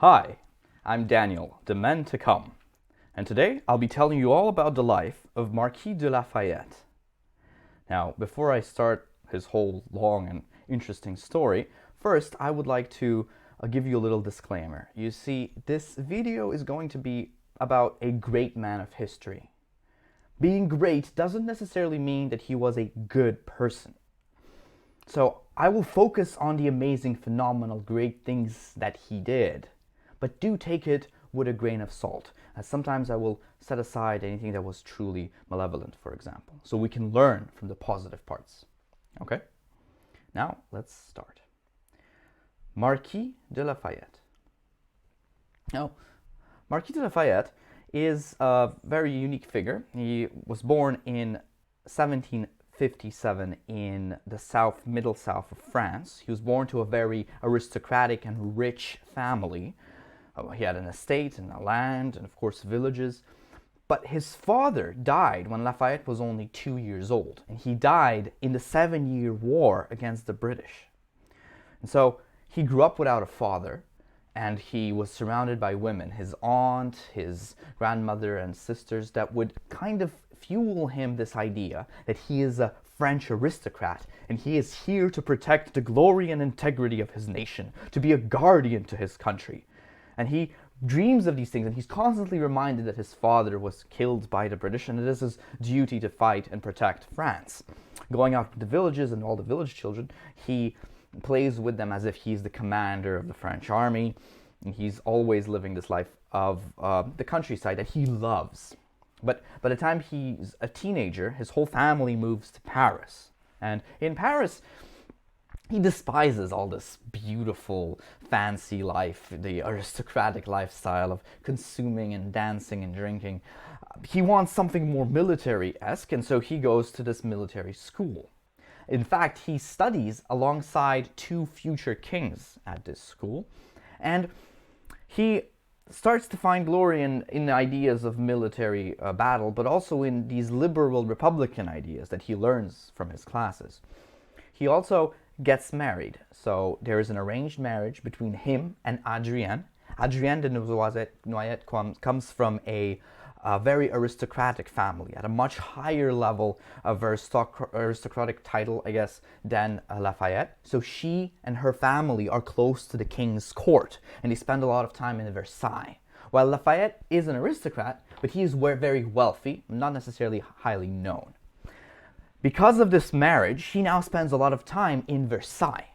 Hi, I'm Daniel, the man to come, and today I'll be telling you all about the life of Marquis de Lafayette. Now, before I start his whole long and interesting story, first I would like to give you a little disclaimer. You see, this video is going to be about a great man of history. Being great doesn't necessarily mean that he was a good person. So I will focus on the amazing, phenomenal, great things that he did. But do take it with a grain of salt, as sometimes I will set aside anything that was truly malevolent, for example, so we can learn from the positive parts. Okay? Now, let's start. Marquis de Lafayette. Now, Marquis de Lafayette is a very unique figure. He was born in 1757 in the middle south of France. He was born to a very aristocratic and rich family. He had an estate and a land and, of course, villages. But his father died when Lafayette was only 2 years old. And he died in the 7-Year War against the British. And so he grew up without a father. And he was surrounded by women, his aunt, his grandmother, and sisters, that would kind of fuel him this idea that he is a French aristocrat and he is here to protect the glory and integrity of his nation, to be a guardian to his country. And he dreams of these things, and he's constantly reminded that his father was killed by the British, and it is his duty to fight and protect France. Going out to the villages and all the village children, he plays with them as if he's the commander of the French army, and he's always living this life of the countryside that he loves. But by the time he's a teenager, his whole family moves to Paris. And in Paris, he despises all this beautiful, fancy life, the aristocratic lifestyle of consuming and dancing and drinking. He wants something more military-esque, and so he goes to this military school. In fact, he studies alongside 2 future kings at this school, and he starts to find glory in ideas of military battle, but also in these liberal republican ideas that he learns from his classes. He also gets married. So there is an arranged marriage between him and Adrienne. Adrienne de Noailles comes from a very aristocratic family, at a much higher level of aristocratic title, I guess, than Lafayette. So she and her family are close to the king's court, and they spend a lot of time in Versailles. While Lafayette is an aristocrat, but he is very wealthy, not necessarily highly known. Because of this marriage, he now spends a lot of time in Versailles.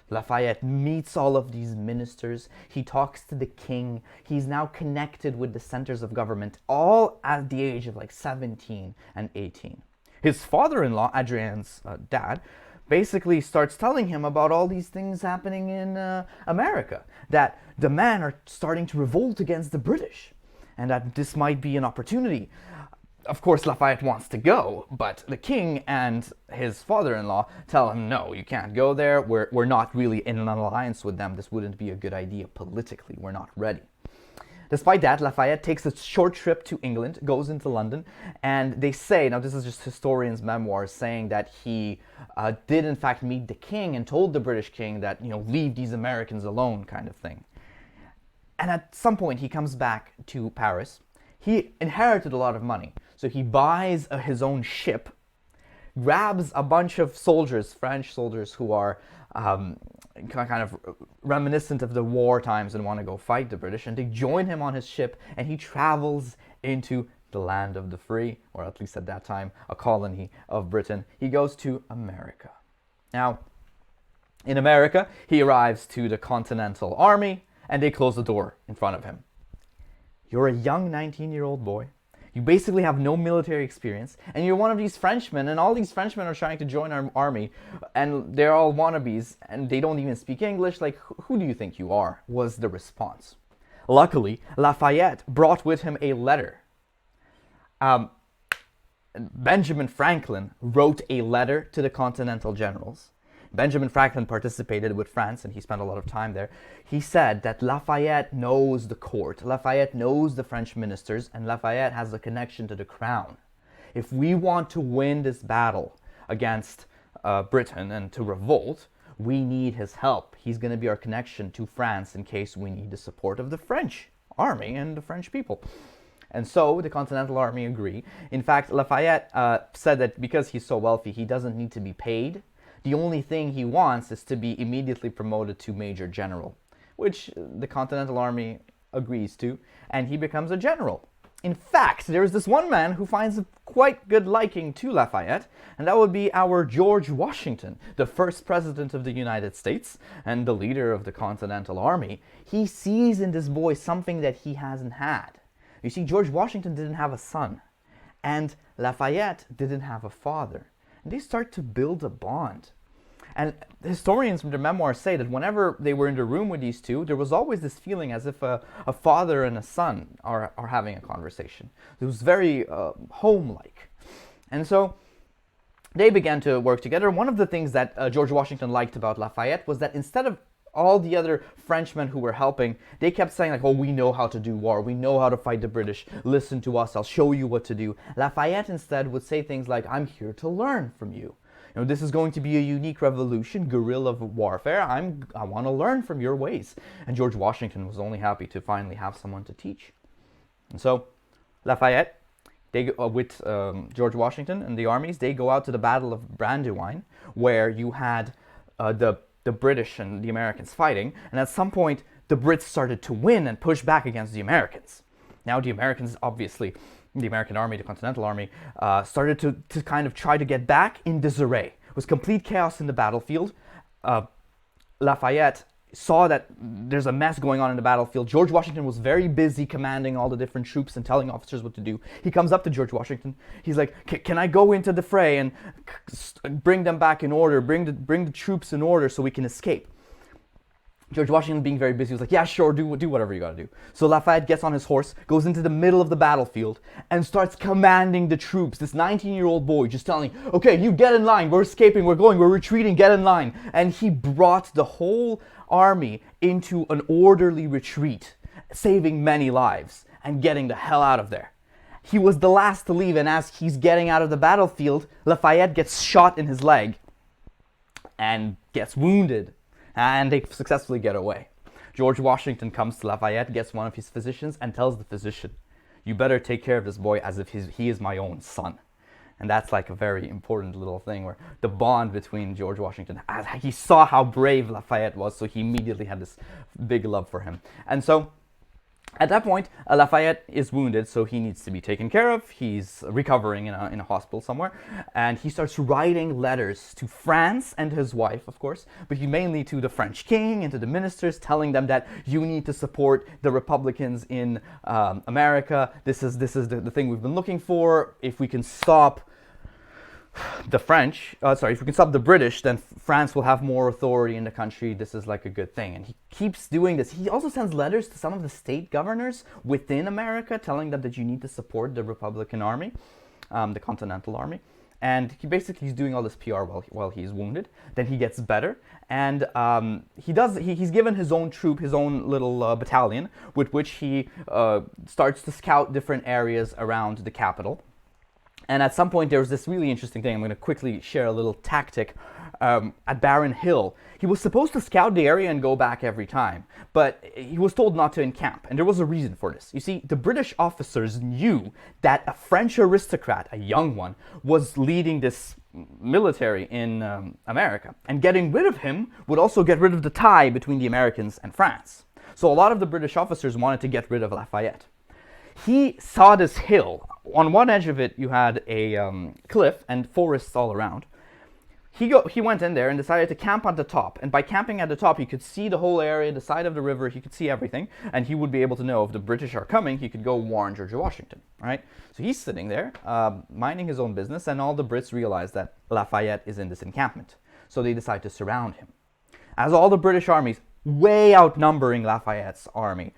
Lafayette meets all of these ministers, he talks to the king, he's now connected with the centers of government, all at the age of like 17 and 18. His father-in-law, Adrienne's dad, basically starts telling him about all these things happening in America, that the men are starting to revolt against the British, and that this might be an opportunity. Of course, Lafayette wants to go, but the king and his father-in-law tell him, no, you can't go there. We're not really in an alliance with them. This wouldn't be a good idea politically. We're not ready. Despite that, Lafayette takes a short trip to England, goes into London, and they say, now this is just historians' memoirs, saying that he did in fact meet the king and told the British king that, leave these Americans alone kind of thing. And at some point, he comes back to Paris. He inherited a lot of money. So he buys his own ship, grabs a bunch of soldiers, French soldiers who are kind of reminiscent of the war times and want to go fight the British, and they join him on his ship, and he travels into the land of the free, or at least at that time, a colony of Britain. He goes to America. Now, in America, he arrives to the Continental Army, and they close the door in front of him. You're a young 19-year-old boy. You basically have no military experience, and you're one of these Frenchmen, and all these Frenchmen are trying to join our army, and they're all wannabes, and they don't even speak English. Like, who do you think you are? Was the response. Luckily, Lafayette brought with him a letter. Benjamin Franklin wrote a letter to the Continental generals. Benjamin Franklin participated with France, and he spent a lot of time there. He said that Lafayette knows the court, Lafayette knows the French ministers, and Lafayette has a connection to the crown. If we want to win this battle against Britain and to revolt, We need his help. He's going to be our connection to France in case we need the support of the French army and the French people. And so the Continental Army agree. In fact, Lafayette said that because he's so wealthy, he doesn't need to be paid. The only thing he wants is to be immediately promoted to Major General, which the Continental Army agrees to, and he becomes a general. In fact, there is this one man who finds a quite good liking to Lafayette, and that would be our George Washington, the first president of the United States and the leader of the Continental Army. He sees in this boy something that he hasn't had. You see, George Washington didn't have a son, and Lafayette didn't have a father. And they start to build a bond. And historians from their memoirs say that whenever they were in the room with these two, there was always this feeling as if a father and a son are having a conversation. It was very home-like. And so they began to work together. One of the things that George Washington liked about Lafayette was that instead of all the other Frenchmen who were helping, they kept saying like, oh, we know how to do war. We know how to fight the British. Listen to us. I'll show you what to do. Lafayette instead would say things like, I'm here to learn from you. You know, this is going to be a unique revolution, guerrilla warfare. I want to learn from your ways. And George Washington was only happy to finally have someone to teach. And so Lafayette, with George Washington and the armies, they go out to the Battle of Brandywine, where you had the British and the Americans fighting, and at some point the Brits started to win and push back against the Americans. Now the Americans, obviously, the American army, the Continental Army, started to kind of try to get back in disarray. It was complete chaos in the battlefield. Lafayette saw that there's a mess going on in the battlefield. George Washington was very busy commanding all the different troops and telling officers what to do. He comes up to George Washington. He's like, can I go into the fray and bring them back in order, bring the troops in order so we can escape? George Washington, being very busy, was like, yeah, sure, do whatever you gotta do. So Lafayette gets on his horse, goes into the middle of the battlefield, and starts commanding the troops. This 19-year-old boy just telling, okay, you get in line, we're escaping, we're retreating, get in line. And he brought the whole army into an orderly retreat, saving many lives and getting the hell out of there. He was the last to leave, and as he's getting out of the battlefield, Lafayette gets shot in his leg and gets wounded. And they successfully get away. George Washington comes to Lafayette, gets one of his physicians, and tells the physician, you better take care of this boy as if he is my own son. And that's like a very important little thing where the bond between George Washington, he saw how brave Lafayette was, so he immediately had this big love for him. And so at that point, Lafayette is wounded, so he needs to be taken care of. He's recovering in a hospital somewhere, and he starts writing letters to France and his wife, of course, but mainly to the French king and to the ministers, telling them that you need to support the Republicans in America. This is the thing we've been looking for. If we can stop the if we can stop the British, then France will have more authority in the country. This is like a good thing. And he keeps doing this. He also sends letters to some of the state governors within America, telling them that you need to support the Republican Army, the Continental Army. And he's doing all this PR while he's wounded. Then he gets better, and he's given his own troop, his own little battalion, with which he starts to scout different areas around the capital. And at some point, there was this really interesting thing. I'm going to quickly share a little tactic. At Barren Hill, he was supposed to scout the area and go back every time, but he was told not to encamp, and there was a reason for this. You see, the British officers knew that a French aristocrat, a young one, was leading this military in America, and getting rid of him would also get rid of the tie between the Americans and France. So a lot of the British officers wanted to get rid of Lafayette. He saw this hill. On one edge of it, you had a cliff and forests all around. He went in there and decided to camp at the top. And by camping at the top, he could see the whole area, the side of the river. He could see everything. And he would be able to know if the British are coming, he could go warn George Washington. Right? So he's sitting there, minding his own business. And all the Brits realize that Lafayette is in this encampment. So they decide to surround him. As all the British armies, way outnumbering Lafayette's army,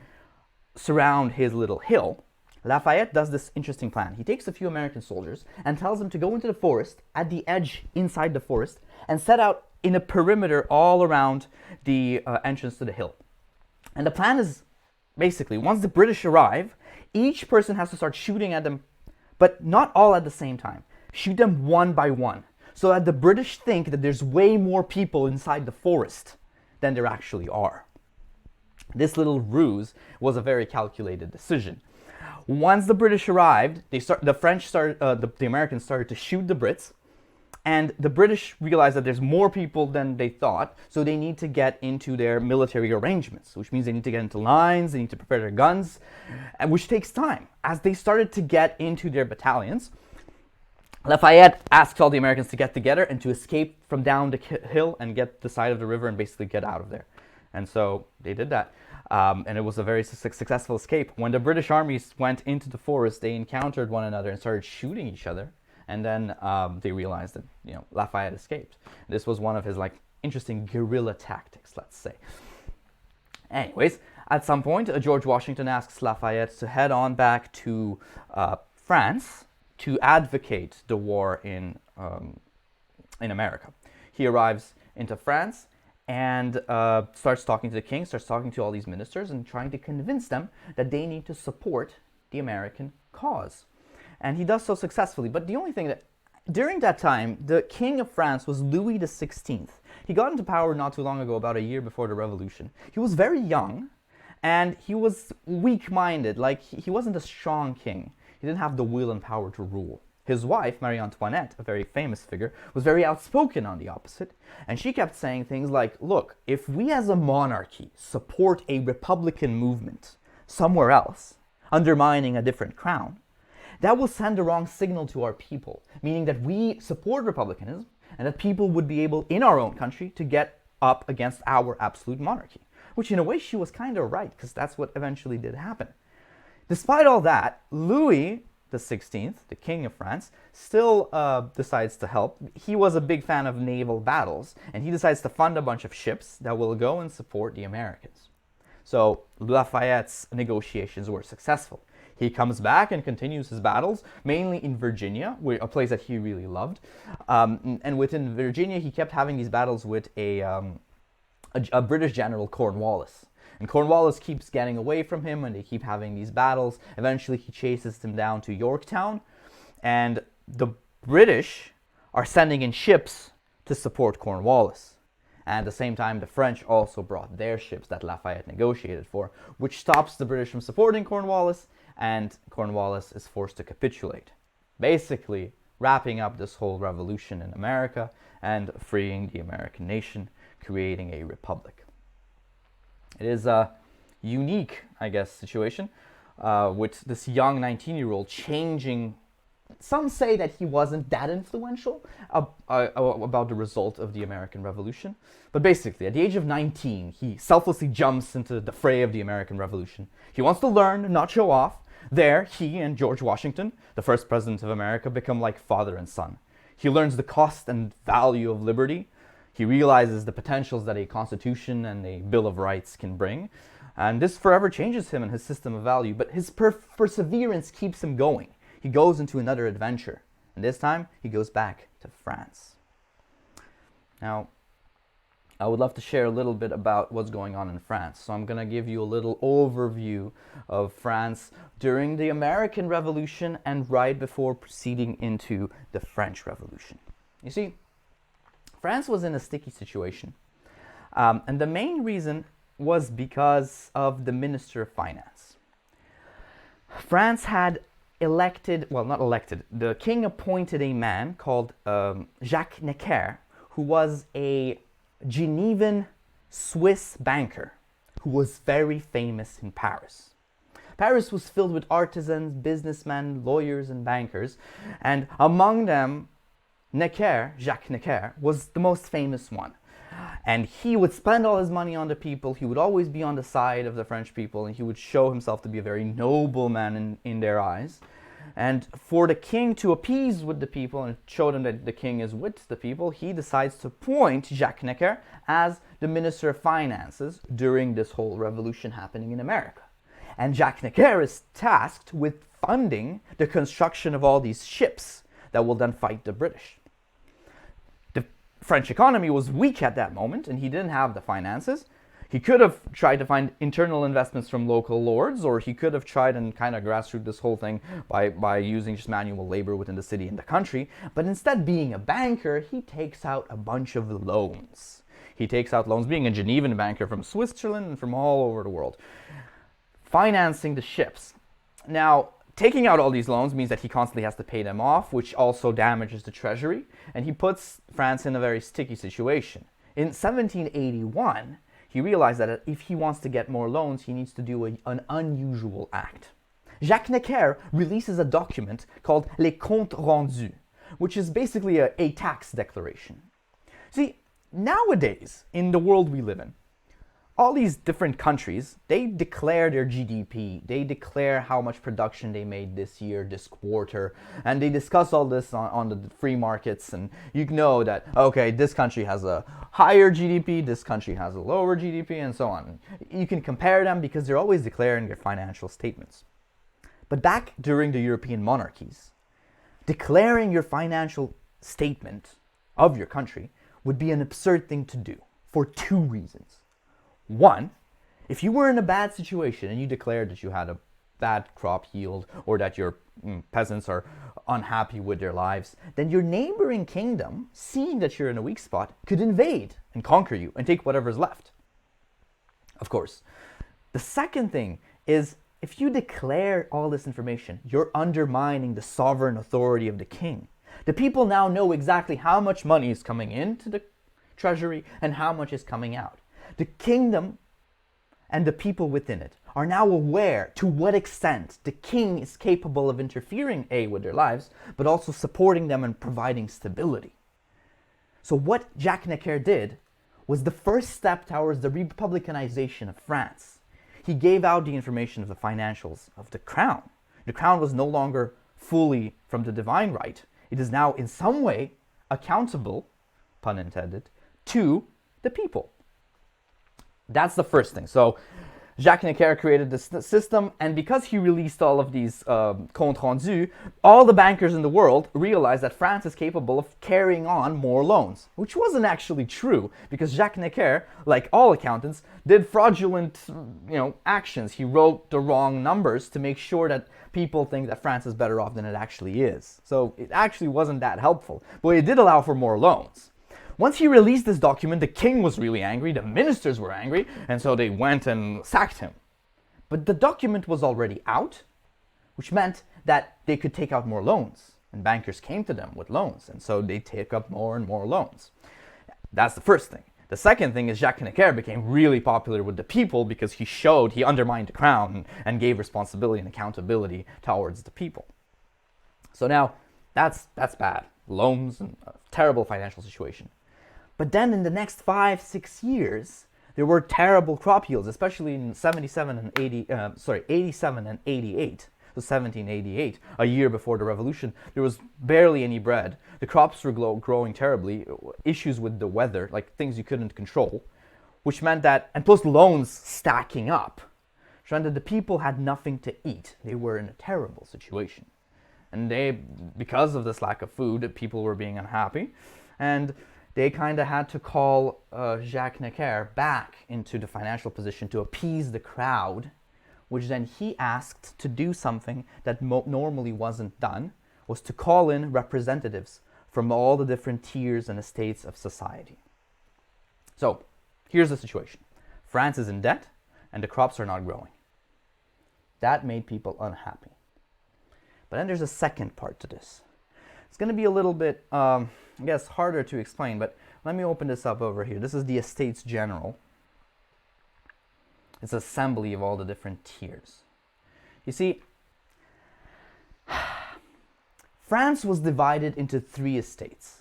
surround his little hill, Lafayette does this interesting plan. He takes a few American soldiers and tells them to go into the forest, at the edge inside the forest, and set out in a perimeter all around the entrance to the hill. And the plan is basically, once the British arrive, each person has to start shooting at them, but not all at the same time. Shoot them one by one. so that the British think that there's way more people inside the forest than there actually are. This little ruse was a very calculated decision. Once the British arrived, the Americans started to shoot the Brits, and the British realized that there's more people than they thought, so they need to get into their military arrangements, which means they need to get into lines, they need to prepare their guns, which takes time. As they started to get into their battalions, Lafayette asked all the Americans to get together and to escape from down the hill and get the side of the river and basically get out of there. And so they did that. And it was a very successful escape. When the British armies went into the forest, they encountered one another and started shooting each other. And then they realized that, Lafayette escaped. This was one of his interesting guerrilla tactics, let's say. Anyways, at some point, George Washington asks Lafayette to head on back to France to advocate the war in America. He arrives into France and starts talking to the king, starts talking to all these ministers and trying to convince them that they need to support the American cause. And he does so successfully. But the only thing that, during that time, the king of France was Louis XVI. He got into power not too long ago, about a year before the Revolution. He was very young, and he was weak-minded. He wasn't a strong king. He didn't have the will and power to rule. His wife, Marie Antoinette, a very famous figure, was very outspoken on the opposite, and she kept saying things like, look, if we as a monarchy support a republican movement somewhere else, undermining a different crown, that will send the wrong signal to our people, meaning that we support republicanism and that people would be able, in our own country, to get up against our absolute monarchy. Which in a way she was kind of right, because that's what eventually did happen. Despite all that, Louis XVI, the king of France, still decides to help. He was a big fan of naval battles, and he decides to fund a bunch of ships that will go and support the Americans. So Lafayette's negotiations were successful. He comes back and continues his battles, mainly in Virginia, a place that he really loved. And within Virginia, he kept having these battles with a British general, Cornwallis. And Cornwallis keeps getting away from him, and they keep having these battles. Eventually, he chases them down to Yorktown, and the British are sending in ships to support Cornwallis. And at the same time, the French also brought their ships that Lafayette negotiated for, which stops the British from supporting Cornwallis, and Cornwallis is forced to capitulate. Basically, wrapping up this whole revolution in America and freeing the American nation, creating a republic. It is a unique, situation with this young 19-year-old changing. Some say that he wasn't that influential about the result of the American Revolution. But basically, at the age of 19, he selflessly jumps into the fray of the American Revolution. He wants to learn, not show off. There, he and George Washington, the first president of America, become like father and son. He learns the cost and value of liberty. He realizes the potentials that a constitution and a Bill of Rights can bring. And this forever changes him and his system of value. But his perseverance keeps him going. He goes into another adventure. And this time, he goes back to France. Now, I would love to share a little bit about what's going on in France. So I'm going to give you a little overview of France during the American Revolution and right before proceeding into the French Revolution. You see, France was in a sticky situation. And the main reason was because of the Minister of Finance. France had the king appointed a man called Jacques Necker, who was a Genevan Swiss banker who was very famous in Paris. Paris was filled with artisans, businessmen, lawyers, and bankers, and among them, Jacques Necker, was the most famous one. And he would spend all his money on the people, he would always be on the side of the French people, and he would show himself to be a very noble man in their eyes. And for the king to appease with the people and show them that the king is with the people, he decides to appoint Jacques Necker as the Minister of Finances during this whole revolution happening in America. And Jacques Necker is tasked with funding the construction of all these ships that will then fight the British. The French economy was weak at that moment, and he didn't have the finances. He could have tried to find internal investments from local lords, or he could have tried and kind of grassroots this whole thing by using just manual labor within the city and the country. But instead, being a banker, he takes out a bunch of loans. He takes out loans, being a Genevan banker from Switzerland and from all over the world, financing the ships. Now, taking out all these loans means that he constantly has to pay them off, which also damages the treasury, and he puts France in a very sticky situation. In 1781, he realized that if he wants to get more loans, he needs to do an unusual act. Jacques Necker releases a document called Les Comptes Rendus, which is basically a tax declaration. See, nowadays, in the world we live in, all these different countries, they declare their GDP, they declare how much production they made this year, this quarter, and they discuss all this on the free markets, and you know that, okay, this country has a higher GDP, this country has a lower GDP, and so on. You can compare them because they're always declaring their financial statements. But back during the European monarchies, declaring your financial statement of your country would be an absurd thing to do for two reasons. One, if you were in a bad situation and you declared that you had a bad crop yield or that your peasants are unhappy with their lives, then your neighboring kingdom, seeing that you're in a weak spot, could invade and conquer you and take whatever's left. Of course. The second thing is, if you declare all this information, you're undermining the sovereign authority of the king. The people now know exactly how much money is coming into the treasury and how much is coming out. The kingdom and the people within it are now aware to what extent the king is capable of interfering, A, with their lives, but also supporting them and providing stability. So what Jacques Necker did was the first step towards the republicanization of France. He gave out the information of the financials of the crown. The crown was no longer fully from the divine right. It is now in some way accountable, pun intended, to the people. That's the first thing. So Jacques Necker created this system, and because he released all of these comptes rendus, all the bankers in the world realized that France is capable of carrying on more loans, which wasn't actually true, because Jacques Necker, like all accountants, did fraudulent actions. He wrote the wrong numbers to make sure that people think that France is better off than it actually is. So it actually wasn't that helpful, but it did allow for more loans. Once he released this document, the king was really angry, the ministers were angry, and so they went and sacked him. But the document was already out, which meant that they could take out more loans, and bankers came to them with loans, and so they take up more and more loans. That's the first thing. The second thing is Jacques Necker became really popular with the people because he undermined the crown and gave responsibility and accountability towards the people. So now, that's bad. Loans and a terrible financial situation. But then in the next 5-6 years, there were terrible crop yields, especially in 87 and 88. So 1788, a year before the revolution, there was barely any bread. The crops were growing terribly, issues with the weather, like things you couldn't control, which meant that, and plus loans stacking up, which meant that the people had nothing to eat. They were in a terrible situation. And because of this lack of food, people were being unhappy, and they kind of had to call Jacques Necker back into the financial position to appease the crowd, which then he asked to do something that normally wasn't done, was to call in representatives from all the different tiers and estates of society. So, here's the situation. France is in debt, and the crops are not growing. That made people unhappy. But then there's a second part to this. It's going to be a little bit, I guess, harder to explain, but let me open this up over here. This is the Estates General. It's an assembly of all the different tiers. You see, France was divided into 3 estates.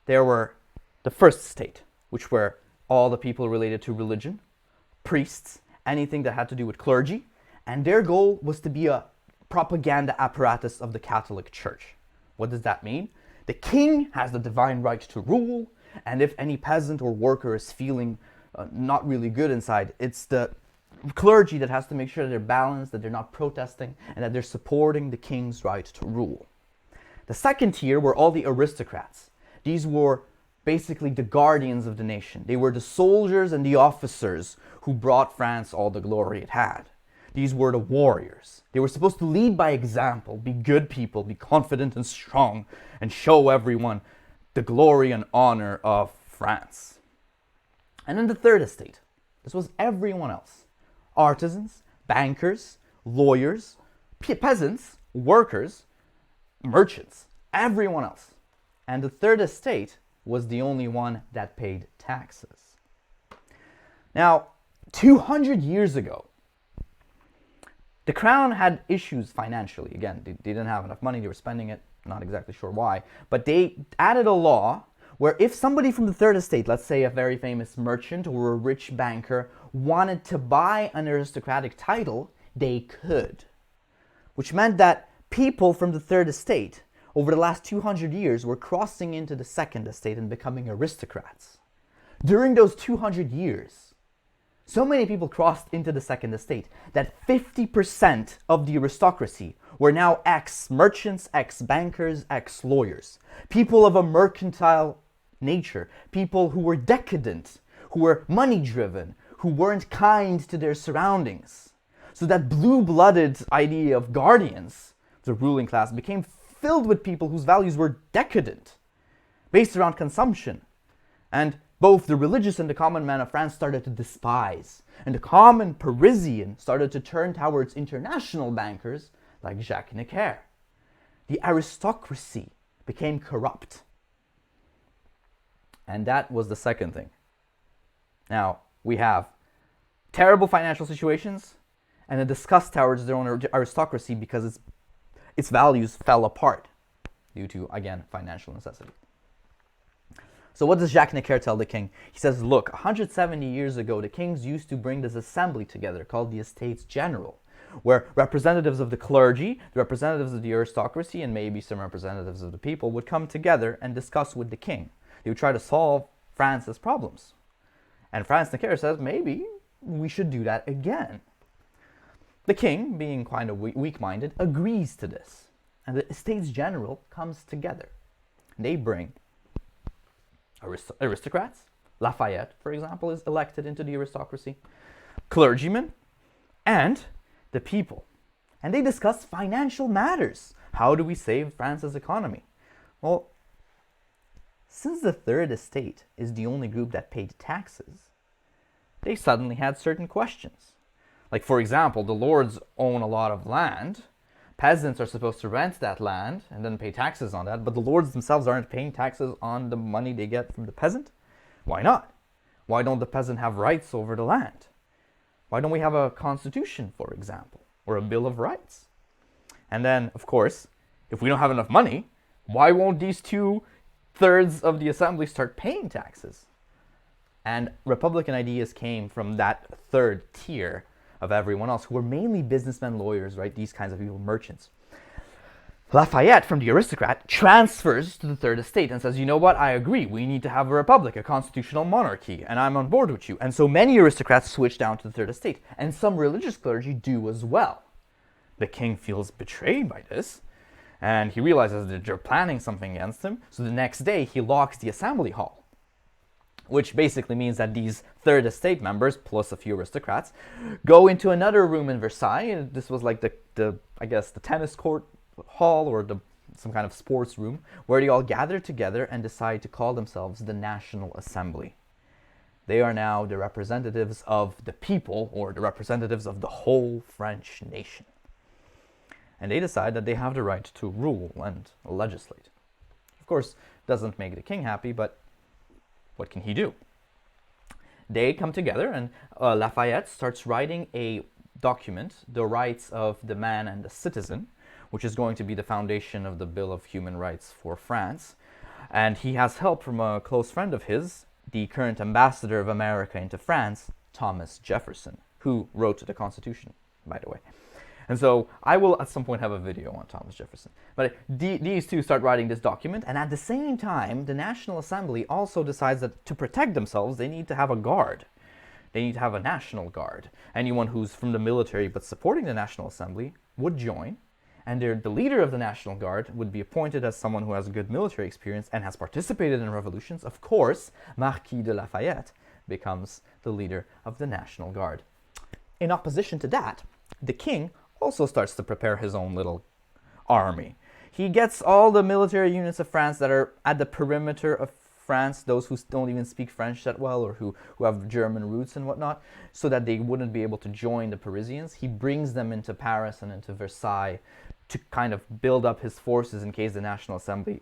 There were the first estate, which were all the people related to religion, priests, anything that had to do with clergy, and their goal was to be a propaganda apparatus of the Catholic Church. What does that mean? The king has the divine right to rule, and if any peasant or worker is feeling not really good inside, it's the clergy that has to make sure that they're balanced, that they're not protesting, and that they're supporting the king's right to rule. The second tier were all the aristocrats. These were basically the guardians of the nation. They were the soldiers and the officers who brought France all the glory it had. These were the warriors. They were supposed to lead by example, be good people, be confident and strong, and show everyone the glory and honor of France. And then the third estate. This was everyone else. Artisans, bankers, lawyers, peasants, workers, merchants, everyone else. And the third estate was the only one that paid taxes. Now, 200 years ago, the crown had issues financially. Again, they didn't have enough money, they were spending it, not exactly sure why. But they added a law where if somebody from the third estate, let's say a very famous merchant or a rich banker, wanted to buy an aristocratic title, they could. Which meant that people from the third estate over the last 200 years were crossing into the second estate and becoming aristocrats. During those 200 years, so many people crossed into the second estate that 50% of the aristocracy were now ex-merchants, ex-bankers, ex-lawyers. People of a mercantile nature, people who were decadent, who were money-driven, who weren't kind to their surroundings. So that blue-blooded idea of guardians, the ruling class, became filled with people whose values were decadent, based around consumption. And both the religious and the common man of France started to despise. And the common Parisian started to turn towards international bankers like Jacques Necker. The aristocracy became corrupt. And that was the second thing. Now, we have terrible financial situations and a disgust towards their own aristocracy because its values fell apart due to, again, financial necessity. So what does Jacques Necker tell the king? He says, look, 170 years ago, the kings used to bring this assembly together called the Estates General, where representatives of the clergy, the representatives of the aristocracy, and maybe some representatives of the people would come together and discuss with the king. They would try to solve France's problems. And Franz Necker says, maybe we should do that again. The king, being kind of weak-minded, agrees to this. And the Estates General comes together. They bring aristocrats. Lafayette, for example, is elected into the aristocracy. Clergymen and the people. And they discuss financial matters. How do we save France's economy? Well, since the third estate is the only group that paid taxes, they suddenly had certain questions. Like, for example, the lords own a lot of land. Peasants are supposed to rent that land and then pay taxes on that, but the lords themselves aren't paying taxes on the money they get from the peasant. Why not? Why don't the peasant have rights over the land? Why don't we have a constitution, for example, or a Bill of Rights? And then, of course, if we don't have enough money, why won't these 2/3 of the assembly start paying taxes? And Republican ideas came from that third tier of everyone else, who were mainly businessmen, lawyers, right? These kinds of people, merchants. Lafayette, from the aristocrat, transfers to the third estate and says, you know what, I agree, we need to have a republic, a constitutional monarchy, and I'm on board with you. And so many aristocrats switch down to the third estate, and some religious clergy do as well. The king feels betrayed by this, and he realizes that they're planning something against him, so the next day he locks the assembly hall. Which basically means that these third estate members, plus a few aristocrats, go into another room in Versailles. And this was like the tennis court hall or some kind of sports room, where they all gather together and decide to call themselves the National Assembly. They are now the representatives of the people, or the representatives of the whole French nation. And they decide that they have the right to rule and legislate. Of course, it doesn't make the king happy, but what can he do? They come together, and Lafayette starts writing a document, The Rights of the Man and the Citizen, which is going to be the foundation of the Bill of Human Rights for France. And he has help from a close friend of his, the current ambassador of America into France, Thomas Jefferson, who wrote the Constitution, by the way. And so I will at some point have a video on Thomas Jefferson. But these two start writing this document, and at the same time, the National Assembly also decides that to protect themselves, they need to have a guard. They need to have a National Guard. Anyone who's from the military but supporting the National Assembly would join, And the leader of the National Guard would be appointed as someone who has a good military experience and has participated in revolutions. Of course, Marquis de Lafayette becomes the leader of the National Guard. In opposition to that, the king also starts to prepare his own little army. He gets all the military units of France that are at the perimeter of France, those who don't even speak French that well or who have German roots and whatnot, so that they wouldn't be able to join the Parisians. He brings them into Paris and into Versailles to kind of build up his forces in case the National Assembly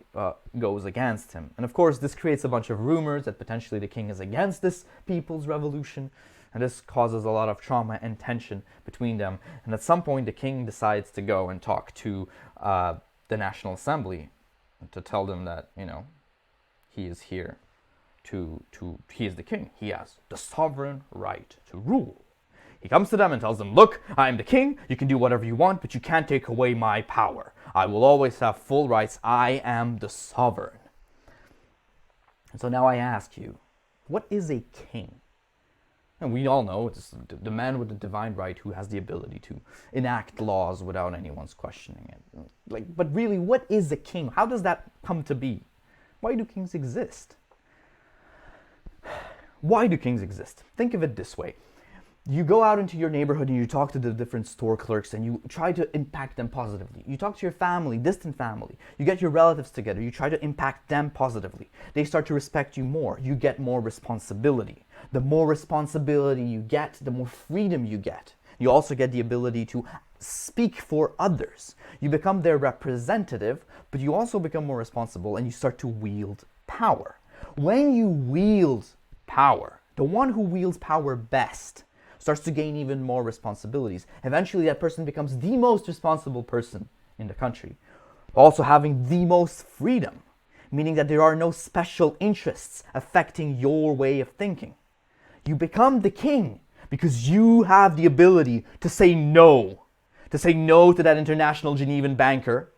goes against him. And of course, this creates a bunch of rumors that potentially the king is against this people's revolution, and this causes a lot of trauma and tension between them. And at some point, the king decides to go and talk to the National Assembly to tell them that, you know, he is here he is the king. He has the sovereign right to rule. He comes to them and tells them, look, I am the king. You can do whatever you want, but you can't take away my power. I will always have full rights. I am the sovereign. And so now I ask you, what is a king? And we all know it's the man with the divine right who has the ability to enact laws without anyone's questioning it. But really, what is a king? How does that come to be? Why do kings exist? Why do kings exist? Think of it this way. You go out into your neighborhood and you talk to the different store clerks and you try to impact them positively. You talk to your family, distant family. You get your relatives together. You try to impact them positively. They start to respect you more. You get more responsibility. The more responsibility you get, the more freedom you get. You also get the ability to speak for others. You become their representative, but you also become more responsible and you start to wield power. When you wield power, the one who wields power best starts to gain even more responsibilities. Eventually, that person becomes the most responsible person in the country, also having the most freedom, meaning that there are no special interests affecting your way of thinking. You become the king because you have the ability to say no to that international Genevan banker,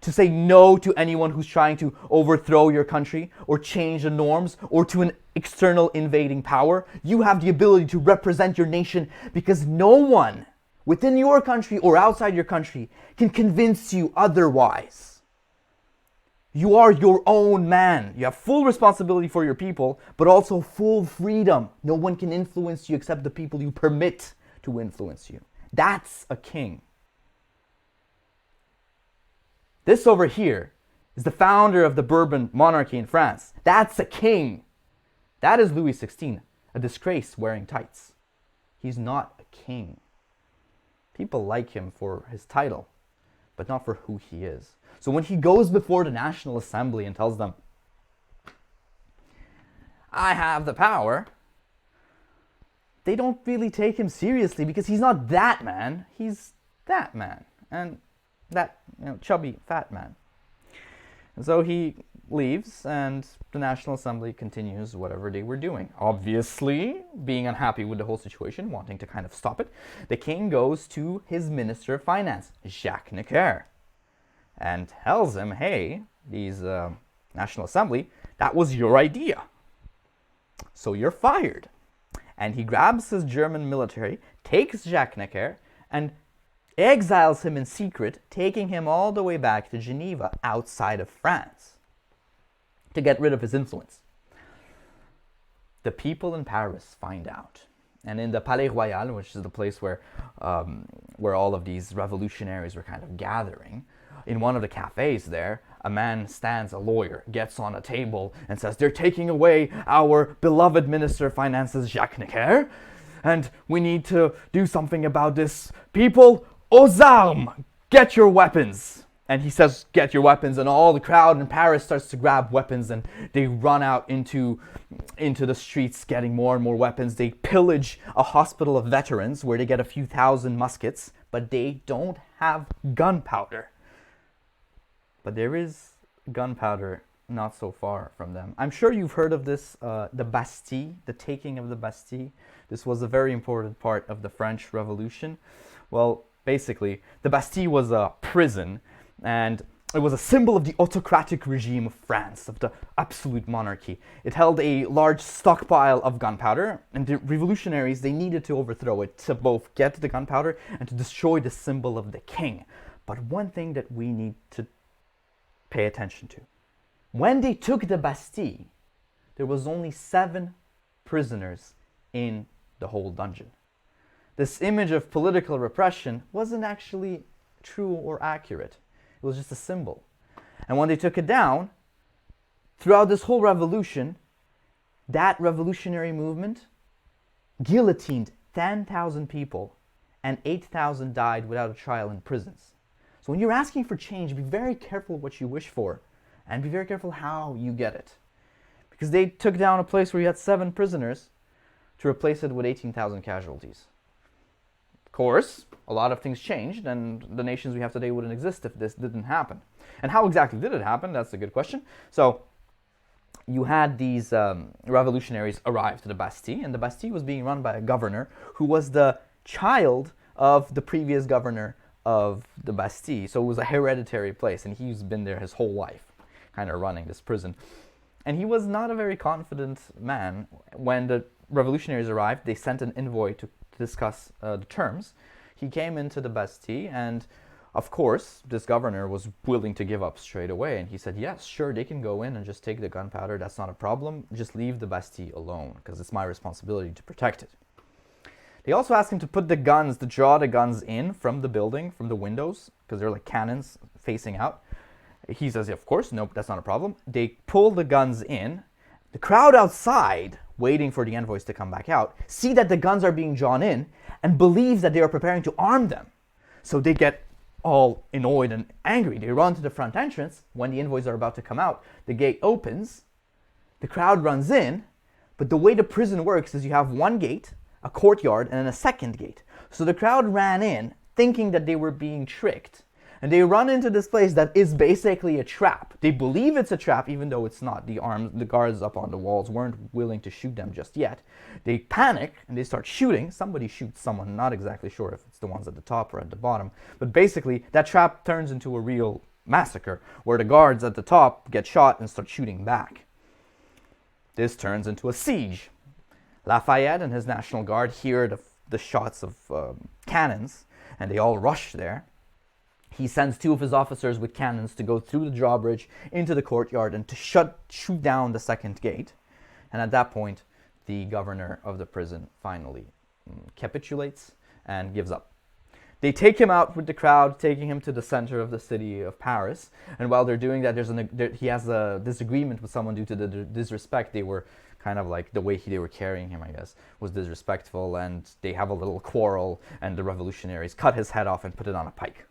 to say no to anyone who's trying to overthrow your country or change the norms, or to an external invading power. You have the ability to represent your nation because no one within your country or outside your country can convince you otherwise. You are your own man. You have full responsibility for your people, but also full freedom. No one can influence you except the people you permit to influence you. That's a king. This over here is the founder of the Bourbon monarchy in France. That's a king. That is Louis XVI, a disgrace wearing tights. He's not a king. People like him for his title, but not for who he is. So when he goes before the National Assembly and tells them, I have the power, they don't really take him seriously because he's not that man. He's that man. And that, chubby, fat man. And so he leaves, and the National Assembly continues whatever they were doing. Obviously, being unhappy with the whole situation, wanting to kind of stop it, the king goes to his Minister of Finance, Jacques Necker, and tells him, hey, these National Assembly, that was your idea. So you're fired. And he grabs his German military, takes Jacques Necker, and exiles him in secret, taking him all the way back to Geneva, outside of France, to get rid of his influence. The people in Paris find out. And in the Palais Royal, which is the place where all of these revolutionaries were kind of gathering, in one of the cafes there, a man stands, a lawyer, gets on a table and says, they're taking away our beloved Minister of Finances, Jacques Necker, and we need to do something about this. People, aux armes! Get your weapons! And he says, get your weapons, and all the crowd in Paris starts to grab weapons, and they run out into the streets getting more and more weapons. They pillage a hospital of veterans where they get a few thousand muskets, but they don't have gunpowder. But there is gunpowder not so far from them. I'm sure you've heard of this, the Bastille, the taking of the Bastille. This was a very important part of the French Revolution. Well, basically, the Bastille was a prison, and it was a symbol of the autocratic regime of France, of the absolute monarchy. It held a large stockpile of gunpowder, and the revolutionaries, they needed to overthrow it to both get the gunpowder and to destroy the symbol of the king. But one thing that we need to pay attention to. When they took the Bastille, there was only 7 prisoners in the whole dungeon. This image of political repression wasn't actually true or accurate. It was just a symbol. And when they took it down, throughout this whole revolution, that revolutionary movement guillotined 10,000 people and 8,000 died without a trial in prisons. So when you're asking for change, be very careful what you wish for and be very careful how you get it. Because they took down a place where you had 7 prisoners to replace it with 18,000 casualties. Of course, a lot of things changed and the nations we have today wouldn't exist if this didn't happen. And how exactly did it happen? That's a good question. So you had these revolutionaries arrive to the Bastille, and the Bastille was being run by a governor who was the child of the previous governor of the Bastille. So it was a hereditary place, and he's been there his whole life, kind of running this prison. And he was not a very confident man. When the revolutionaries arrived, they sent an envoy to discuss the terms. He came into the Bastille, and of course, this governor was willing to give up straight away. And he said, yes, sure, they can go in and just take the gunpowder. That's not a problem. Just leave the Bastille alone, because it's my responsibility to protect it. They also asked him to put the guns, to draw the guns in from the building, from the windows, because they're like cannons facing out. He says, of course, nope, that's not a problem. They pull the guns in. The crowd outside, waiting for the envoys to come back out, see that the guns are being drawn in and believe that they are preparing to arm them. So they get all annoyed and angry. They run to the front entrance. When the envoys are about to come out, the gate opens, the crowd runs in, but the way the prison works is you have one gate, a courtyard, and then a second gate. So the crowd ran in thinking that they were being tricked, and they run into this place that is basically a trap. They believe it's a trap even though it's not. The guards up on the walls weren't willing to shoot them just yet. They panic and they start shooting. Somebody shoots someone, not exactly sure if it's the ones at the top or at the bottom, but basically that trap turns into a real massacre where the guards at the top get shot and start shooting back. This turns into a siege. Lafayette and his National Guard hear the shots of cannons, and they all rush there. He sends 2 of his officers with cannons to go through the drawbridge into the courtyard and to shoot down the second gate. And at that point, the governor of the prison finally capitulates and gives up. They take him out with the crowd, taking him to the center of the city of Paris. And while they're doing that, he has a disagreement with someone due to the disrespect. They were kind of like the way they were carrying him, I guess, was disrespectful. And they have a little quarrel, and the revolutionaries cut his head off and put it on a pike.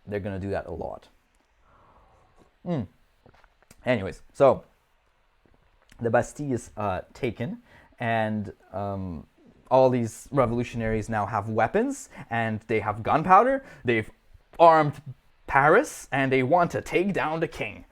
They're going to do that a lot. Anyways, so the Bastille is taken, and all these revolutionaries now have weapons, and they have gunpowder. They've armed Paris, and they want to take down the king.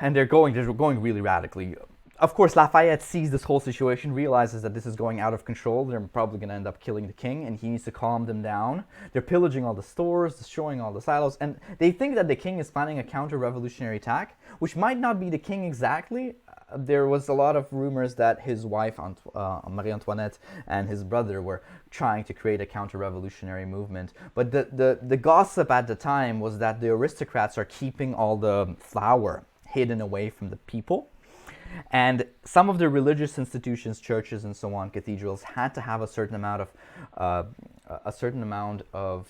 And they're going really radically. Of course, Lafayette sees this whole situation, realizes that this is going out of control. They're probably going to end up killing the king, and he needs to calm them down. They're pillaging all the stores, destroying all the silos, and they think that the king is planning a counter-revolutionary attack, which might not be the king exactly. There was a lot of rumors that his wife, Marie Antoinette, and his brother were trying to create a counter-revolutionary movement. But the gossip at the time was that the aristocrats are keeping all the flour hidden away from the people. And some of the religious institutions, churches and so on, cathedrals, had to have a certain amount of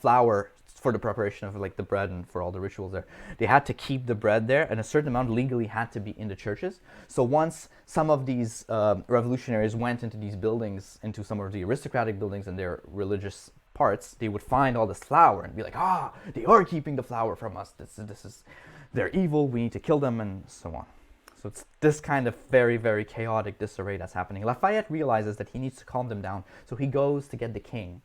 flour for the preparation of like the bread and for all the rituals there. They had to keep the bread there, and a certain amount legally had to be in the churches. So once some of these revolutionaries went into these buildings, into some of the aristocratic buildings and their religious parts, they would find all this flour and be like, they are keeping the flour from us. They're evil. We need to kill them, and so on. So it's this kind of very, very chaotic disarray that's happening. Lafayette realizes that he needs to calm them down, so he goes to get the king.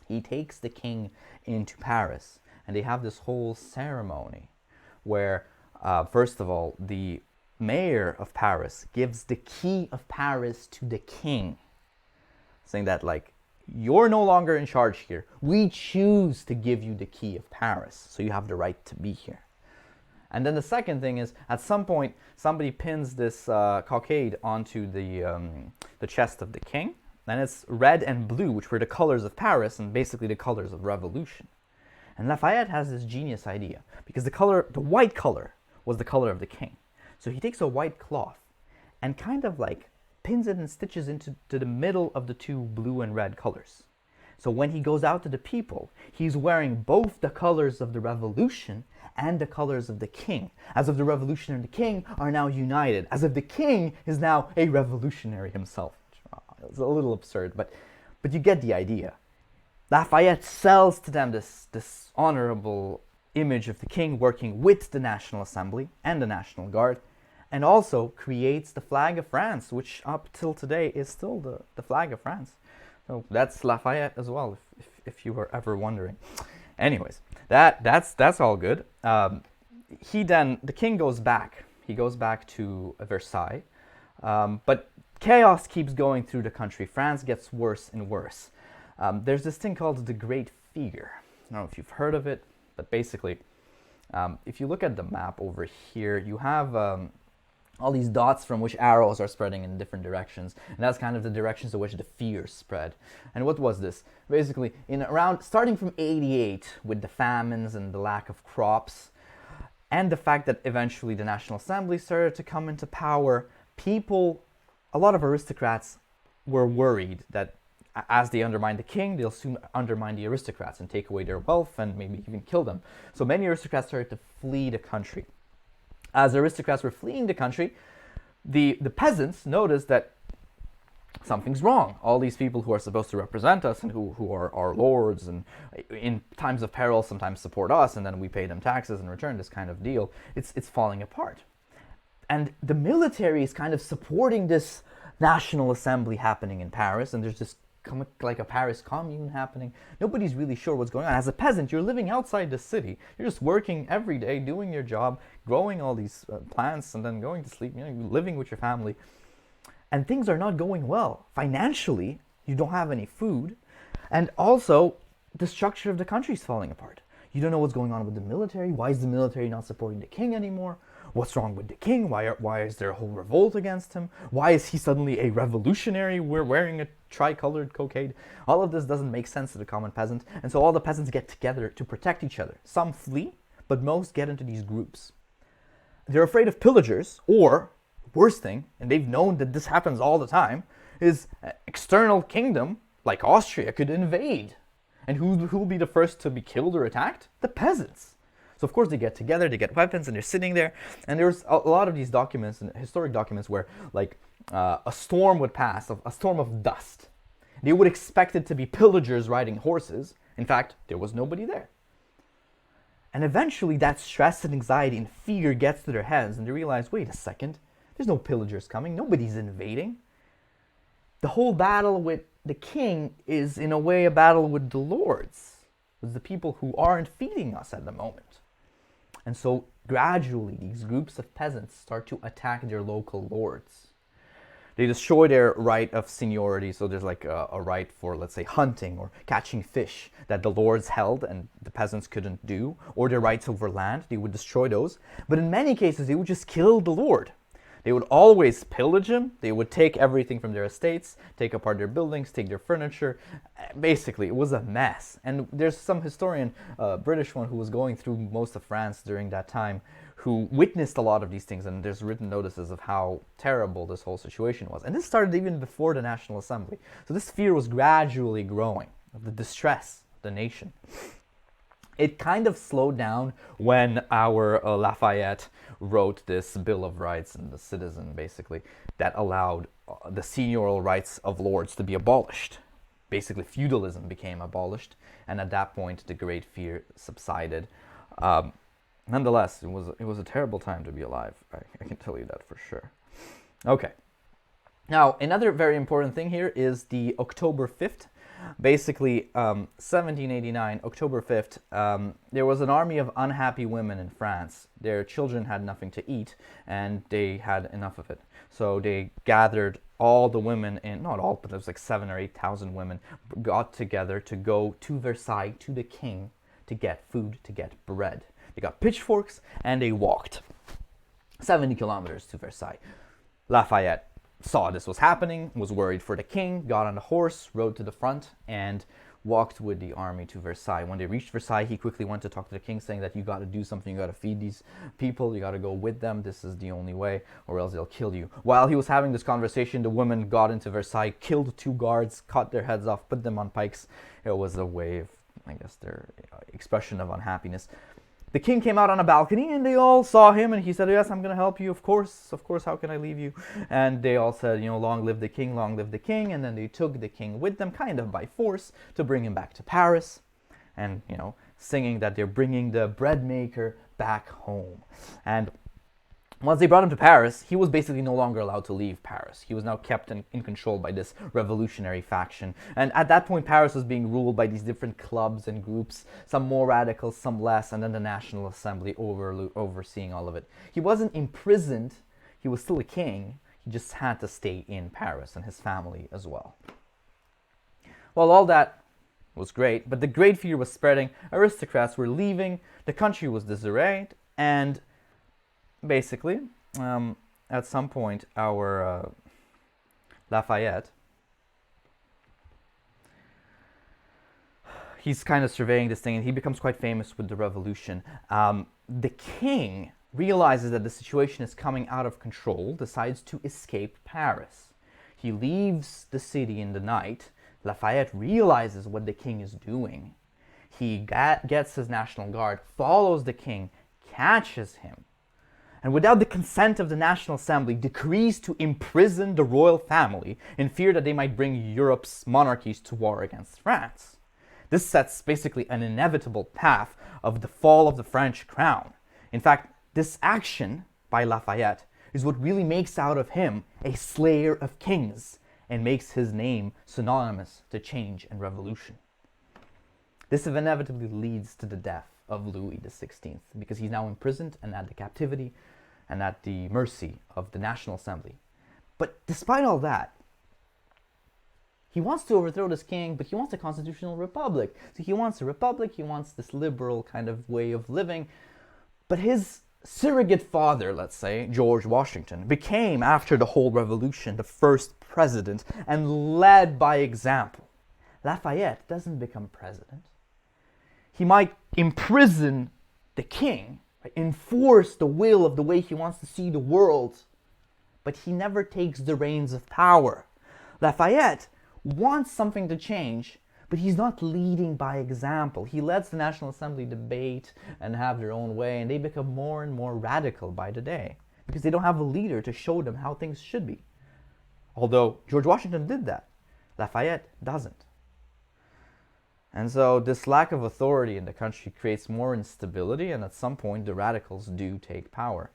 He takes the king into Paris, and they have this whole ceremony where, first of all, the mayor of Paris gives the key of Paris to the king, saying that, like, you're no longer in charge here. We choose to give you the key of Paris, so you have the right to be here. And then the second thing is, at some point, somebody pins this cockade onto the chest of the king, And it's red and blue, which were the colors of Paris and basically the colors of revolution. And Lafayette has this genius idea, because the white color was the color of the king. So he takes a white cloth and kind of like pins it and stitches into the middle of the two blue and red colors. So when he goes out to the people, he's wearing both the colors of the revolution and the colors of the king, as if the revolution and the king are now united, as if the king is now a revolutionary himself. It's a little absurd, but you get the idea. Lafayette sells to them this honorable image of the king working with the National Assembly and the National Guard, and also creates the flag of France, which up till today is still the flag of France. So that's Lafayette as well, if you were ever wondering. Anyways, that's all good. The king goes back. He goes back to Versailles, but chaos keeps going through the country. France gets worse and worse. There's this thing called the Great Fear. I don't know if you've heard of it, but basically, if you look at the map over here, you have all these dots from which arrows are spreading in different directions, and that's kind of the directions in which the fear spread. And what was this? Basically, starting from 88, with the famines and the lack of crops, and the fact that eventually the National Assembly started to come into power, a lot of aristocrats were worried that as they undermine the king, they'll soon undermine the aristocrats and take away their wealth and maybe even kill them. So many aristocrats started to flee the country. As aristocrats were fleeing the country, the peasants noticed that something's wrong. All these people who are supposed to represent us and who are our lords and in times of peril sometimes support us, and then we pay them taxes in return, this kind of deal, it's falling apart. And the military is kind of supporting this National Assembly happening in Paris, and there's just like a Paris Commune happening. Nobody's really sure what's going on. As a peasant, you're living outside the city. You're just working every day, doing your job, growing all these plants, and then going to sleep, living with your family. And things are not going well. Financially, you don't have any food. And also, the structure of the country is falling apart. You don't know what's going on with the military. Why is the military not supporting the king anymore? What's wrong with the king? Why is there a whole revolt against him? Why is he suddenly a revolutionary? We're wearing a tricolored cockade. All of this doesn't make sense to the common peasant, and so all the peasants get together to protect each other. Some flee, but most get into these groups. They're afraid of pillagers, or, worst thing, and they've known that this happens all the time, is an external kingdom, like Austria, could invade. And who will be the first to be killed or attacked? The peasants. So of course they get together, they get weapons, and they're sitting there. And there's a lot of these documents, and historic documents, where like a storm would pass, a storm of dust. They would expect it to be pillagers riding horses. In fact, there was nobody there. And eventually that stress and anxiety and fear gets to their heads, and they realize, wait a second, there's no pillagers coming, nobody's invading. The whole battle with the king is in a way a battle with the lords, with the people who aren't feeding us at the moment. And so gradually these groups of peasants start to attack their local lords. They destroy their right of seniority, so there's like a right for, let's say, hunting or catching fish that the lords held and the peasants couldn't do, or their rights over land, they would destroy those. But in many cases, they would just kill the lord. They would always pillage him, they would take everything from their estates, take apart their buildings, take their furniture. Basically, it was a mess. And there's some historian, British one, who was going through most of France during that time, who witnessed a lot of these things, and there's written notices of how terrible this whole situation was. And this started even before the National Assembly. So this fear was gradually growing, of the distress of the nation. It kind of slowed down when our Lafayette wrote this Bill of Rights and the Citizen, basically, that allowed the seigneurial rights of lords to be abolished. Basically, feudalism became abolished, and at that point, the Great Fear subsided. Nonetheless, it was a terrible time to be alive. I can tell you that for sure. Okay. Now, another very important thing here is the October 5th. Basically, 1789, October 5th, there was an army of unhappy women in France. Their children had nothing to eat, and they had enough of it. So they gathered all the women, not all, but there was like 7,000 or 8,000 women, got together to go to Versailles, to the king, to get food, to get bread. They got pitchforks, and they walked 70 kilometers to Versailles. Lafayette saw this was happening, was worried for the king, got on a horse, rode to the front, and walked with the army to Versailles. When they reached Versailles, he quickly went to talk to the king, saying that you got to do something, you got to feed these people, you got to go with them, this is the only way, or else they'll kill you. While he was having this conversation, the women got into Versailles, killed 2 guards, cut their heads off, put them on pikes. It was a way of, I guess, their expression of unhappiness. The king came out on a balcony and they all saw him, and he said, yes, I'm going to help you, of course, how can I leave you? And they all said, long live the king, long live the king. And then they took the king with them, kind of by force, to bring him back to Paris. And, singing that they're bringing the bread maker back home. And once they brought him to Paris, he was basically no longer allowed to leave Paris. He was now kept in control by this revolutionary faction. And at that point, Paris was being ruled by these different clubs and groups, some more radical, some less, and then the National Assembly overseeing all of it. He wasn't imprisoned. He was still a king. He just had to stay in Paris, and his family as well. Well, all that was great, but the great fear was spreading. Aristocrats were leaving. The country was disarrayed, and basically, at some point, our Lafayette, he's kind of surveying this thing, and he becomes quite famous with the revolution. The king realizes that the situation is coming out of control, decides to escape Paris. He leaves the city in the night. Lafayette realizes what the king is doing. He gets his National Guard, follows the king, catches him, and without the consent of the National Assembly, decrees to imprison the royal family in fear that they might bring Europe's monarchies to war against France. This sets basically an inevitable path of the fall of the French crown. In fact, this action by Lafayette is what really makes out of him a slayer of kings and makes his name synonymous to change and revolution. This inevitably leads to the death of Louis XVI, because he's now imprisoned and at the captivity and at the mercy of the National Assembly. But despite all that, he wants to overthrow this king, but he wants a constitutional republic. So he wants a republic, he wants this liberal kind of way of living. But his surrogate father, let's say, George Washington, became, after the whole revolution, the first president and led by example. Lafayette doesn't become president. He might imprison the king, enforce the will of the way he wants to see the world, but he never takes the reins of power. Lafayette wants something to change, but he's not leading by example. He lets the National Assembly debate and have their own way, and they become more and more radical by the day because they don't have a leader to show them how things should be. Although George Washington did that, Lafayette doesn't. And so this lack of authority in the country creates more instability, and at some point the radicals do take power.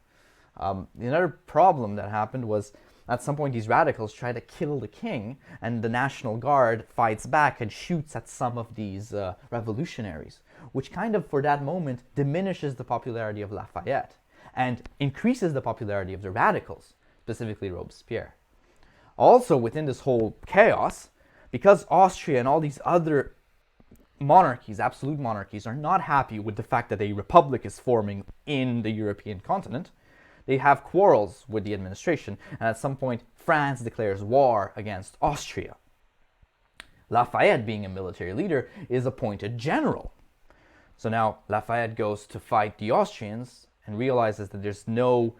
Another problem that happened was at some point these radicals try to kill the king, and the National Guard fights back and shoots at some of these revolutionaries, which kind of for that moment diminishes the popularity of Lafayette and increases the popularity of the radicals, specifically Robespierre. Also within this whole chaos, because Austria and all these other monarchies, absolute monarchies, are not happy with the fact that a republic is forming in the European continent, they have quarrels with the administration, and at some point France declares war against Austria. Lafayette, being a military leader, is appointed general. So now Lafayette goes to fight the Austrians and realizes that there's no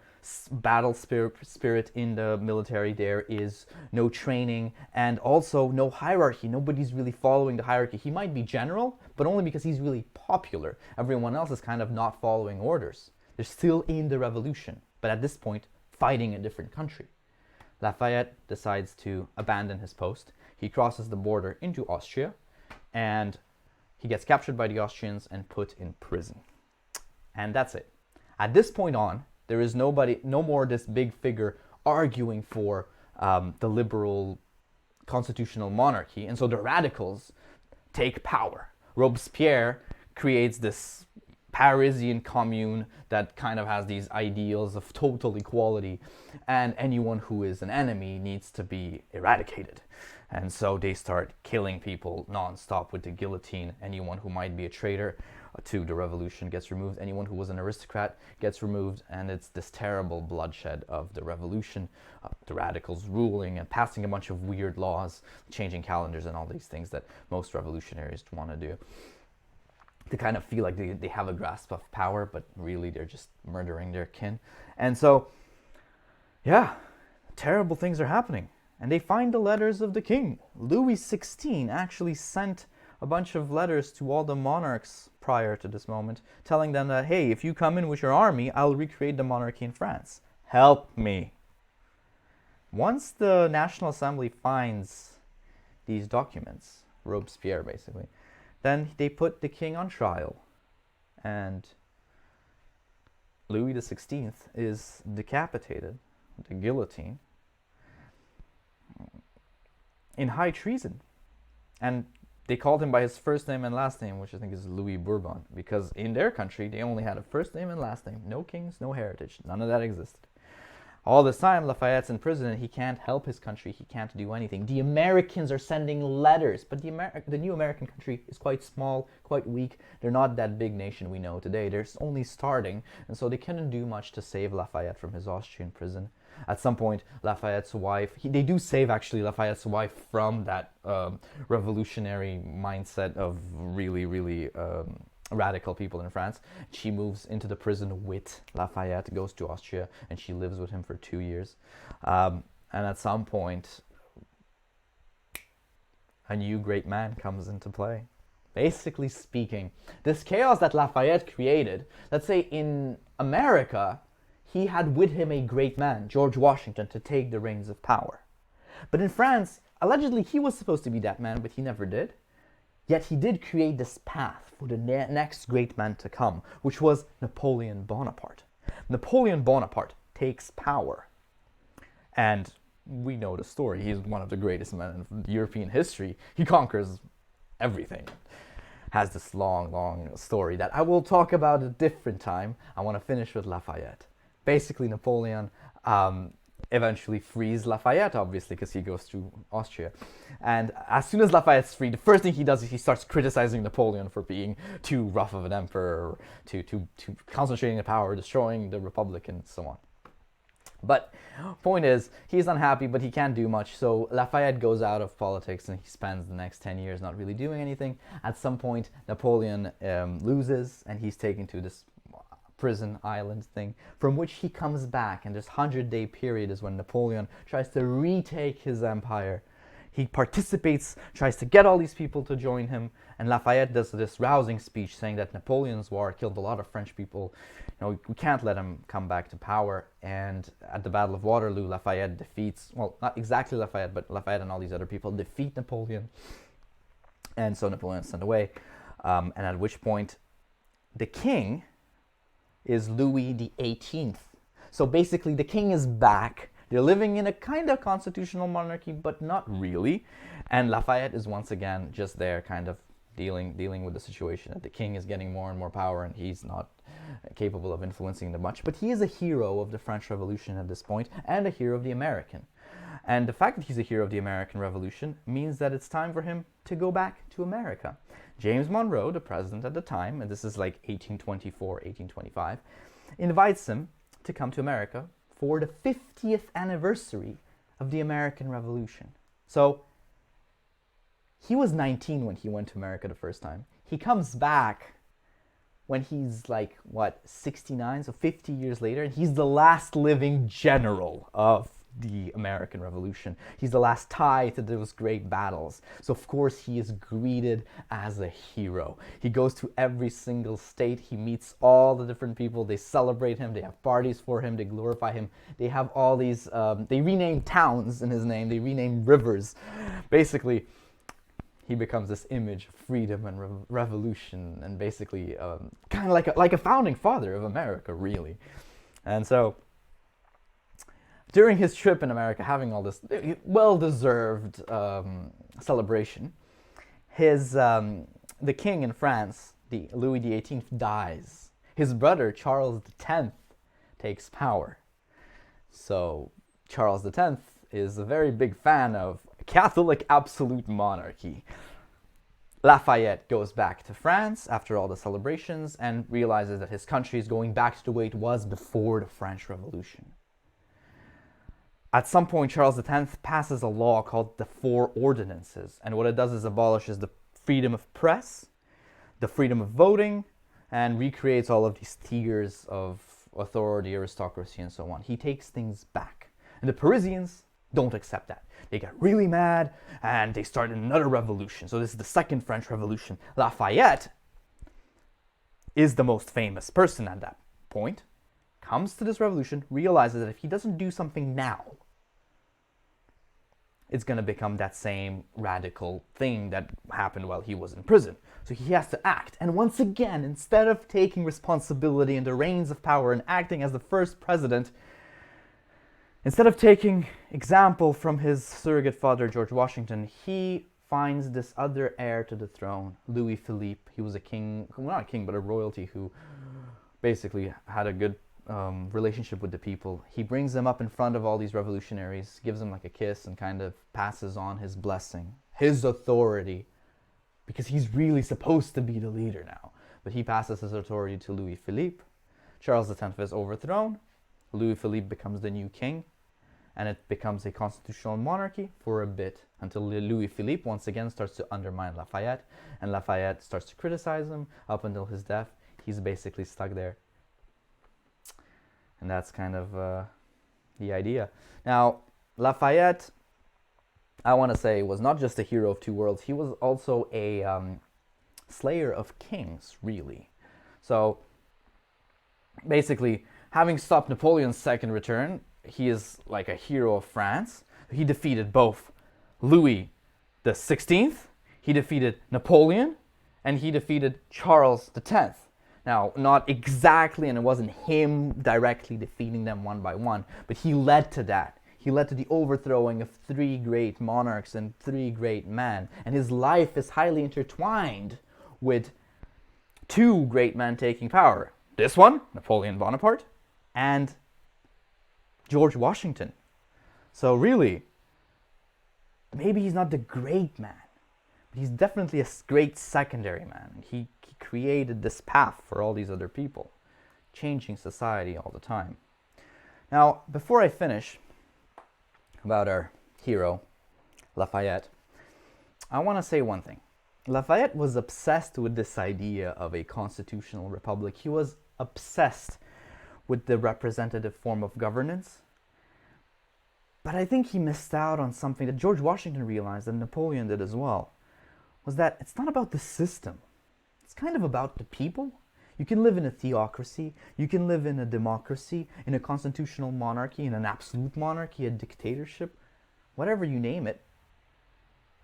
battle spirit in the military, there is no training, and also no hierarchy. Nobody's really following the hierarchy. He might be general, but only because he's really popular. Everyone else is kind of not following orders. They're still in the revolution, but at this point, fighting a different country. Lafayette decides to abandon his post. He crosses the border into Austria, and he gets captured by the Austrians and put in prison. And that's it. At this point on, there is no more this big figure arguing for the liberal constitutional monarchy, and so the radicals take power. Robespierre creates this Parisian commune that kind of has these ideals of total equality, and anyone who is an enemy needs to be eradicated. And so they start killing people non-stop with the guillotine, anyone who might be a traitor. to the revolution gets removed. Anyone who was an aristocrat gets removed, and it's this terrible bloodshed of the revolution, the radicals ruling and passing a bunch of weird laws, changing calendars and all these things that most revolutionaries want to do. They kind of feel like they have a grasp of power, but really they're just murdering their kin. And so, yeah, terrible things are happening. And they find the letters of the king. Louis XVI actually sent a bunch of letters to all the monarchs prior to this moment, telling them that, hey, if you come in with your army, I'll recreate the monarchy in France. Help me. Once the National Assembly finds these documents, Robespierre basically, then they put the king on trial, and Louis XVI is decapitated, the guillotine, in high treason. And they called him by his first name and last name, which I think is Louis Bourbon, because in their country they only had a first name and last name. No kings, no heritage. None of that existed. All this time, Lafayette's in prison and he can't help his country. He can't do anything. The Americans are sending letters, but the new American country is quite small, quite weak. They're not that big nation we know today. They're only starting, and so they couldn't do much to save Lafayette from his Austrian prison. At some point, Lafayette's wife, they do save actually Lafayette's wife from that revolutionary mindset of really radical people in France. She moves into the prison with Lafayette, goes to Austria, and she lives with him for 2 years. And at some point, a new great man comes into play. Basically speaking, this chaos that Lafayette created, let's say in America, he had with him a great man, George Washington, to take the reins of power. But in France, allegedly he was supposed to be that man, but he never did. Yet he did create this path for the next great man to come, which was Napoleon Bonaparte. Napoleon Bonaparte takes power. And we know the story. He's one of the greatest men in European history. He conquers everything. Has this long story that I will talk about at a different time. I want to finish with Lafayette. Basically, Napoleon eventually frees Lafayette, obviously, because he goes to Austria. And as soon as Lafayette's free, the first thing he does is he starts criticizing Napoleon for being too rough of an emperor, too concentrating the power, destroying the republic, and so on. But point is, he's unhappy, but he can't do much. So Lafayette goes out of politics, and he spends the next 10 years not really doing anything. At some point, Napoleon loses, and he's taken to this prison island thing, from which he comes back, and this 100-day period is when Napoleon tries to retake his empire. He participates, tries to get all these people to join him, and Lafayette does this rousing speech saying that Napoleon's war killed a lot of French people. You know, we can't let him come back to power. And at the Battle of Waterloo, Lafayette defeats, well, not exactly Lafayette, but Lafayette and all these other people defeat Napoleon. And so Napoleon is sent away, and at which point the king is Louis XVIII. So basically the king is back. They're living in a kind of constitutional monarchy, but not really. And Lafayette is once again just there kind of dealing with the situation that the king is getting more and more power and he's not capable of influencing them much. But he is a hero of the French Revolution at this point and a hero of the American. And the fact that he's a hero of the American Revolution means that it's time for him to go back to America. James Monroe, the president at the time, and this is like 1824, 1825, invites him to come to America for the 50th anniversary of the American Revolution. So he was 19 when he went to America the first time. He comes back when he's like, 69, so 50 years later, and he's the last living general of the American Revolution. He's the last tie to those great battles. So of course he is greeted as a hero. He goes to every single state. He meets all the different people. They celebrate him. They have parties for him. They glorify him. They have all these, they rename towns in his name. They rename rivers. Basically, he becomes this image of freedom and revolution, and basically kind of like a founding father of America, really. And so during his trip in America, having all this well-deserved celebration, the king in France, Louis XVIII, dies. His brother, Charles X, takes power. So Charles X is a very big fan of Catholic absolute monarchy. Lafayette goes back to France after all the celebrations and realizes that his country is going back to the way it was before the French Revolution. At some point, Charles X passes a law called the Four Ordinances, and what it does is abolishes the freedom of press, the freedom of voting, and recreates all of these tiers of authority, aristocracy, and so on. He takes things back. And the Parisians don't accept that. They get really mad, and they start another revolution. So this is the Second French Revolution. Lafayette is the most famous person at that point, comes to this revolution, realizes that if he doesn't do something now, it's going to become that same radical thing that happened while he was in prison. So he has to act. And once again, instead of taking responsibility in the reins of power and acting as the first president, instead of taking example from his surrogate father, George Washington, he finds this other heir to the throne, Louis Philippe. He was a king, well, not a king, but a royalty who basically had a good relationship with the people. He brings them up in front of all these revolutionaries, gives them like a kiss, and kind of passes on his blessing, his authority, because he's really supposed to be the leader now. But he passes his authority to Louis Philippe. Charles X is overthrown. Louis Philippe becomes the new king, and it becomes a constitutional monarchy for a bit, until Louis Philippe once again starts to undermine Lafayette, and Lafayette starts to criticize him up until his death. He's basically stuck there. And that's kind of the idea. Now, Lafayette, I want to say, was not just a hero of two worlds. He was also a slayer of kings, really. So, basically, having stopped Napoleon's second return, he is like a hero of France. He defeated both Louis the 16th, he defeated Napoleon, and he defeated Charles X. Now, not exactly, and it wasn't him directly defeating them one by one, but he led to that. He led to the overthrowing of three great monarchs and three great men. And his life is highly intertwined with two great men taking power. This one, Napoleon Bonaparte, and George Washington. So really, maybe he's not the great man, but he's definitely a great secondary man. He created this path for all these other people, changing society all the time. Now, before I finish about our hero, Lafayette, I want to say one thing. Lafayette was obsessed with this idea of a constitutional republic. He was obsessed with the representative form of governance. But I think he missed out on something that George Washington realized, and Napoleon did as well, was that it's not about the system. It's kind of about the people. You can live in a theocracy, you can live in a democracy, in a constitutional monarchy, in an absolute monarchy, a dictatorship, whatever you name it.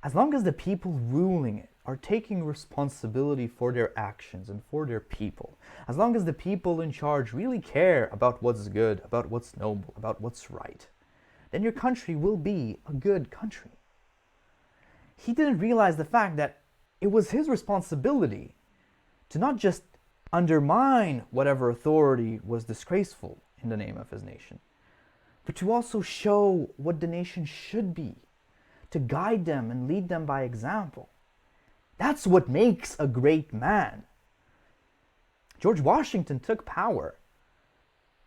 As long as the people ruling it are taking responsibility for their actions and for their people, as long as the people in charge really care about what's good, about what's noble, about what's right, then your country will be a good country. He didn't realize the fact that it was his responsibility to not just undermine whatever authority was disgraceful in the name of his nation, but to also show what the nation should be, to guide them and lead them by example. That's what makes a great man. George Washington took power.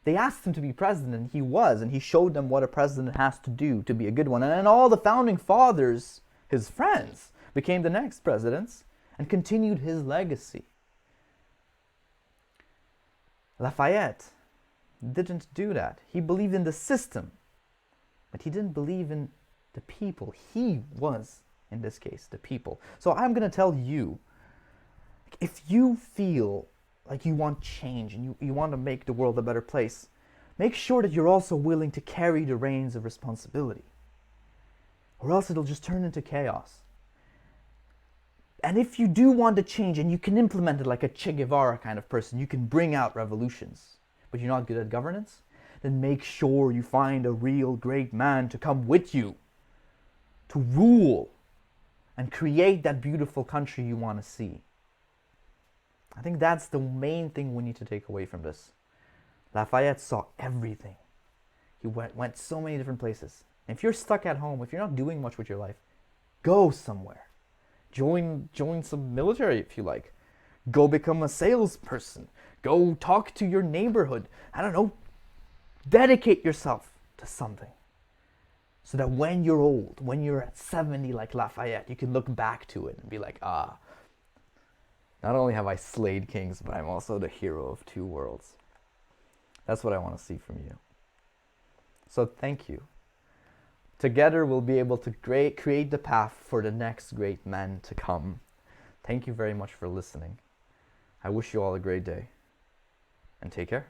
They asked him to be president, and he was, and he showed them what a president has to do to be a good one. And then all the founding fathers, his friends, became the next presidents and continued his legacy. Lafayette didn't do that. He believed in the system, but he didn't believe in the people. He was, in this case, the people. So I'm going to tell you, if you feel like you want change and you want to make the world a better place, make sure that you're also willing to carry the reins of responsibility, or else it'll just turn into chaos. And if you do want to change and you can implement it like a Che Guevara kind of person, you can bring out revolutions, but you're not good at governance, then make sure you find a real great man to come with you, to rule and create that beautiful country you want to see. I think that's the main thing we need to take away from this. Lafayette saw everything. He went so many different places. And if you're stuck at home, if you're not doing much with your life, go somewhere. Join some military if you like. Go become a salesperson. Go talk to your neighborhood. I don't know. Dedicate yourself to something. So that when you're old, when you're at 70 like Lafayette, you can look back to it and be like, ah, not only have I slayed kings, but I'm also the hero of two worlds. That's what I want to see from you. So thank you. Together we'll be able to create the path for the next great men to come. Thank you very much for listening. I wish you all a great day. And take care.